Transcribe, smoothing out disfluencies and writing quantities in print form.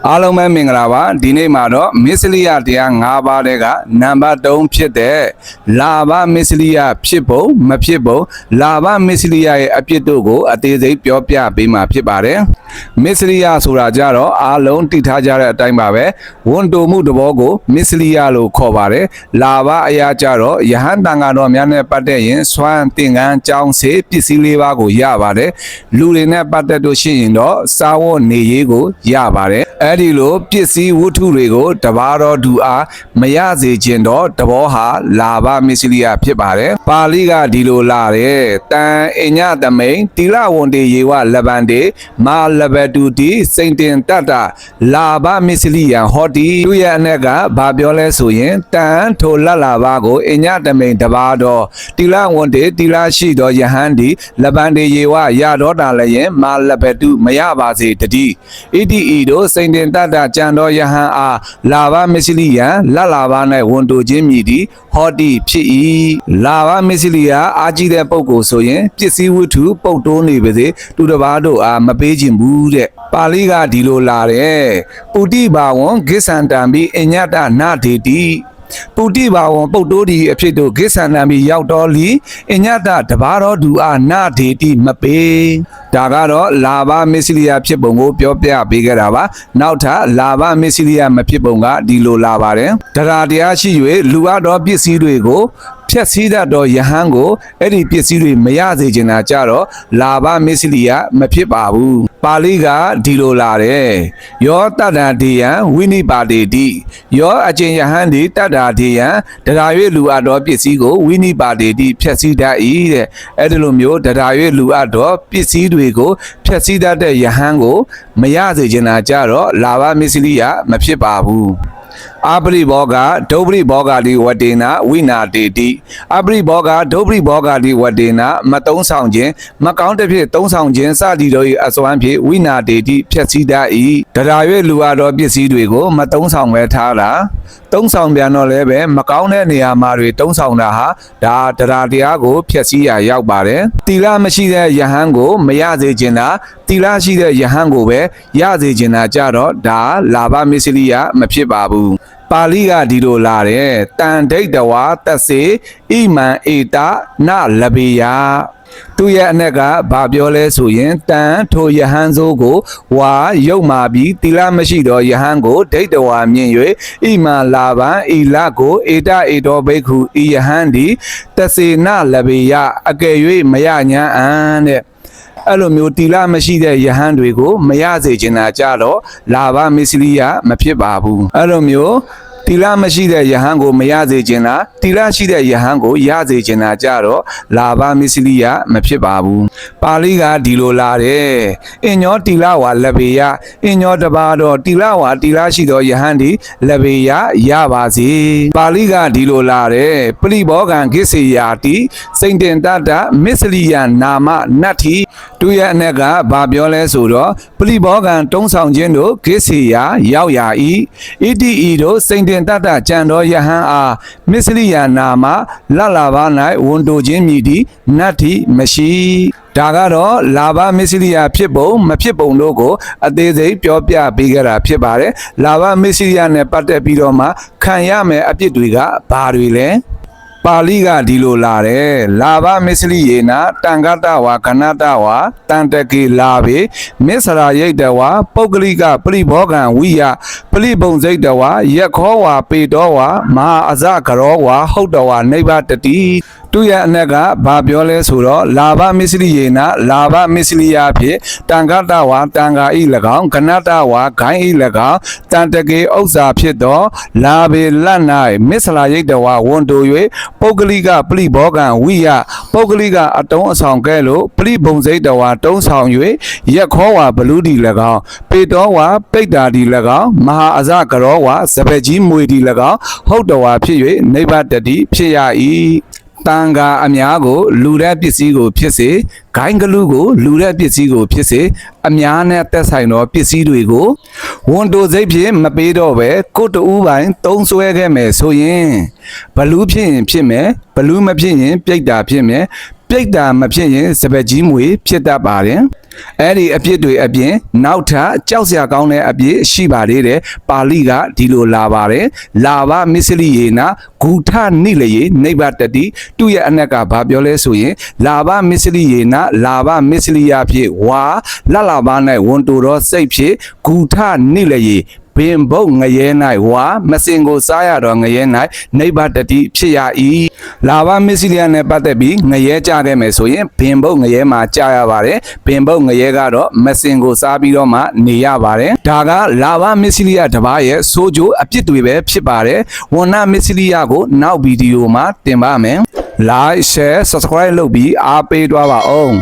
အားလုံးပဲမင်္ဂလာပါဒီနေ့မှာတော့မစ္စလိယတရား၅ပါးတဲ့ကနံပါတ်3ဖြစ်တဲ့လာဘမစ္စလိယဖြစ်ပုံမဖြစ်ပုံလာဘမစ္စလိယရဲ့အပြစ်တို့ကိုအသေးစိတ်ပြောပြပေးမှာဖြစ်ပါတယ်မစ္စလိယဆိုတာကြတော့အားလုံးသိထားကြတဲ့အတိုင်းပါပဲဝန်တိုမှုတဘောကိုမစ္စလိယလို့ခေါ်ပါတယ်လာဘအရာကြတော့ယဟန်တန်ဃာတော်များနဲ့ပတ်သက်ရင်စွမ်းသင်္ကန်းကြောင်းစေပစ္စည်းလေးပါးကိုရပါတယ်လူတွေနဲ့ပတ်သက်လို့ရှိရင်တော့စာဝတ်နေရေးကိုရပါတယ်အဲ့ဒီလိုပစ္စည်းဝတ္ထုတွေကိုတဘာတော်သူအားမရစေခြင်းတော့တဘောဟာလာဘမစ္စလိယဖြစ်ပါတယ်ပါဠိကဒီလိုလာတယ်တန်အညသမိန်တိလဝန္တေယေဝလဗန္တေမာလဘတုတိစိန်တင်တတ္တလာဘမစ္စလိယဟောတိသူရဲ့အ내ကဘာပြောလဲဆိုရင်တန်ထိုလလာဘကိုအညသမိန်တဘာတော်တိလဝန္တေတိလရှိတော်ယဟန်ဒီလဗန္တေယေဝရတော်တာလည်းရင်မာလဘတုမရပါစေတတိဣတိဤတို့စိန်တင်တတ္တကြံတော်ယဟန်အားလာဘမစ္စလိယလလာဘ၌ဝန်တိုခြင်းမြည်သည်ဟောတိဖြစ်၏လာဘမစ္စလိယအာကြည့်တဲ့ပုဂ္ဂိုလ်ဆိုရင်ပစ္စည်းဝတ္ထုပုတ်တိုးနေပါစေသူတစ်ပါးတို့အားမပေးခြင်းဘူးတဲ့ပါဠိကဒီလိုလာတယ်ပုတိဘာဝံဂစ္ဆန္တံဘိအညတနာဒေတိပုတိဘာဝံပုတ်တိုးဒီအဖြစ်တို့ဂစ္ဆန္တံဘိရောက်တော်လီအညတတဘာတော်သူအားနာဒေတိမပေးဒါကတော့လာဘမစ္စလိယဖြစ်ပုံကိုပြောပြပေးခဲ့တာပါနောက်ထပ်လာဘမစ္စလိယမဖြစ်ပုံကဒီလိုလာပါတယ်တရားတရားရှိ၍လူအပ်သောပစ္စည်းတွေကိုဖြက်စီးတတ်သောယဟန်ကိုအဲ့ဒီပစ္စည်းတွေမရစေချင်တာကြတော့လာဘမစ္စလိယမဖြစ်ပါဘူးပါဠိကဒီလိုလာတယ်ယောတတ္တဒေယံဝိနိပါတေတိယောအကျင့်ယဟန်ဒီတတ္တဒေယံတရား၍လူအပ်သောပစ္စည်းကိုဝိနိပါတေတိဖြက်စီးတတ်၏တဲ့အဲ့ဒီလိုမျိုးတရား၍လူအပ်သောပစ္စည်းတွေကိုဖြက်စီးတတ်တဲ့ယဟန်ကိုမရစေချင်တာကြတော့လာဘမစ္စလိယမဖြစ်ပါဘူးအပရိဘောဂဒုပရိဘောဂတိဝတေနဝိနာတေတိအပရိဘောဂဒုပရိဘောဂတိဝတေနမသုံးဆောင်ခြင်းမကောင်းတဲ့ဖြစ်သုံးဆောင်ခြင်းစသည်တို့၏အစွမ်းဖြင့်ဝိနာတေတိဖြည့်ဆည်းတတ်၏တရား၍လူအပ်သောပစ္စည်းတွေကိုမသုံးဆောင်ပဲထားတာသုံးဆောင်ပြန်တော့လည်းပဲမကောင်းတဲ့နေရာမှာတွေသုံးဆောင်တာဟာဒါတရားတရားကိုဖျက်ဆီးရာရောက်ပါတယ်တိလမရှိတဲ့ယဟန်ကိုမရစေခြင်းတာတိလရှိတဲ့ယဟန်ကိုပဲရစေခြင်းတာကြတော့ဒါလာဘမစ္စလိယမဖြစ်ပါဘူးပါဠိကဒီလိုလာတယ်တန်ဒိဋ္ဌဝါတစေဣမံဧတနလဘေယသူရဲ့အ내ကဘာပြောလဲဆိုရင်တန်ထိုယဟန်စိုးကိုဝါရုပ်မာပြီးတိလမရှိတော့ယဟန်ကိုဒိဋ္ဌဝါမြင်၍ဣမံလာဘံဤလကိုဧတဧတောဘိက္ခုဤယဟန်ဒီတစေနလဘေယအကယ်၍မရညာအံတဲ့အဲ့လိုမျိုးတိလမရှိတဲ့ယဟန်တွေကိုမရစေချင်တာကြတော့လာဘမစ္စလိယမဖြစ်ပါဘူးအဲ့လိုမျိုးတိလမရှိတဲ့ယဟန်ကိုမရစေချင်တာတိလရှိတဲ့ယဟန်ကိုရစေချင်တာကြတော့လာဘမစ္စလိယမဖြစ်ပါဘူးပါဠိကဒီလိုလာတယ်အညောတိလဝါလဘေယအညောတပါတော့တိလဝါတိလရှိသောယဟန်ဒီလဘေယရပါစေပါဠိကဒီလိုလာတယ်ပရိဘောဂံဂစ္စေယာတိစိန်တင်တတ္တမစ္စလိယနာမနတ္ထိသူရဲ့အ내ကဘာပြောလဲဆိုတော့ပရိဘောဂံတုံးဆောင်ခြင်းတို့ဂစ္စေယာရောက်ရာဤဣတိဤတို့စိန်တင်တတ္တကြံတော်ယဟန်အားမစ္စလိယနာမလလာဘ၌ဝန်တိုခြင်းမြည်သည်နတ္ထိမရှိဒါကတော့လာဘမစ္စလိယဖြစ်ပုံမဖြစ်ပုံတို့ကိုအသေးစိတ်ပြောပြပေးခဲ့တာဖြစ်ပါတယ်လာဘမစ္စလိယနဲ့ပတ်သက်ပြီးတော့မှခံရမယ်အပြစ်တွေကဘာတွေလဲပါဠိကဒီလိုလာတယ်လာဘမစ္စလိယေနတံဂတဝါခဏတဝါတန်တကေလာဘေမစ္စရာယိတဝါပုဂ္ဂလိကပရိဘောဂံဝိယပရိဘုံစိတ်တဝါယက်ခောဝါပေတောဝါမဟာအဇကရောဝါဟုတ်တဝါနိဗ္ဗတတိသူရဲ့အ내ကဘာပြောလဲဆိုတော့လာဘမစ္စလိယေနလာဘမစ္စလိယဖြင့်တံဂတဝါတံဃာဤ၎င်းခဏတဝါဂိုင်းဤ၎င်းတန်တကေဥစ္စာဖြစ်သောလာဘေလတ်၌မစ္စရာယိတဝါဝန်တို၍ပုဂ္ဂလိကပရိဘောဂံဝိယပုဂ္ဂလိကအတုံးအဆောင်ကဲ့လို့ပရိဘုံစိတ်တဝါတုံးဆောင်၍ရက်ခောဝါဘလူဒီ၎င်းပေတောဝါပိတ္တာဒီ၎င်းမဟာအဇကရောဝါစပက်ကြီးမွေဒီ၎င်းဟုတ်တဝါဖြစ်၍နိဗ္ဗတတိဖြစ်ရ၏တန်ဃာအများကိုလူတဲ့ပစ္စည်းကိုဖြစ်စေဂိုင်းကလူကိုလူတဲ့ပစ္စည်းကိုဖြစ်စေအများနဲ့သက်ဆိုင်သောပစ္စည်းတွေကိုဝန်တိုစိတ်ဖြင့်မပေးတော့ပဲကိုတူးပိုင်းသုံးဆွဲခဲ့မယ်ဆိုရင်ဘလူးဖြစ်ရင်ဖြစ်မယ်ဘလူးမဖြစ်ရင်ပြိတ္တာဖြစ်မယ်ပြိတ္တာမဖြစ်ရင်စပက်ကြီးမွေဖြစ်တတ်ပါတယ် အဲ့ဒီအပြစ်တွေအပြင်နောက်ထပ်ကြောက်စရာကောင်းတဲ့အပြစ်ရှိပါသေးတယ်ပါဠိကဒီလိုလာပါတယ်လာဘမစ္စလိယေနဂုထနိလယေနိဗ္ဗတတိသူ့ရဲ့အနက်ကဘာပြောလဲဆိုရင်လာဘမစ္စလိယေနလာဘမစ္စလိယဖြစ်ဝါလလဘာ၌ဝန်တူသောစိတ်ဖြစ်ဂုထနိလယေဘင်ဘုတ်ငရဲ၌ဝါမစင်ကိုစားရတော့ငရဲ၌နိဗ္ဗတတိဖြစ်ရ၏လာဘမစ္စလိယနဲ့ပတ်သက်ပြီးငရဲကြခဲ့မယ်ဆိုရင်ဘင်ဘုတ်ငရဲမှာကြာရပါတယ်ဘင်ဘုတ်ငရဲကတော့မစင်ကိုစားပြီးတော့မှနေရပါတယ်ဒါကလာဘမစ္စလိယတစ်ပါးရဲ့စိုးကြိုးအပြစ်တွေပဲဖြစ်ပါတယ်ဝဏ္ဏမစ္စလိယကိုနောက်ဗီဒီယိုမှာတင်ပါမယ် like share subscribe လုပ်ပြီးအားပေးသွားပါအောင်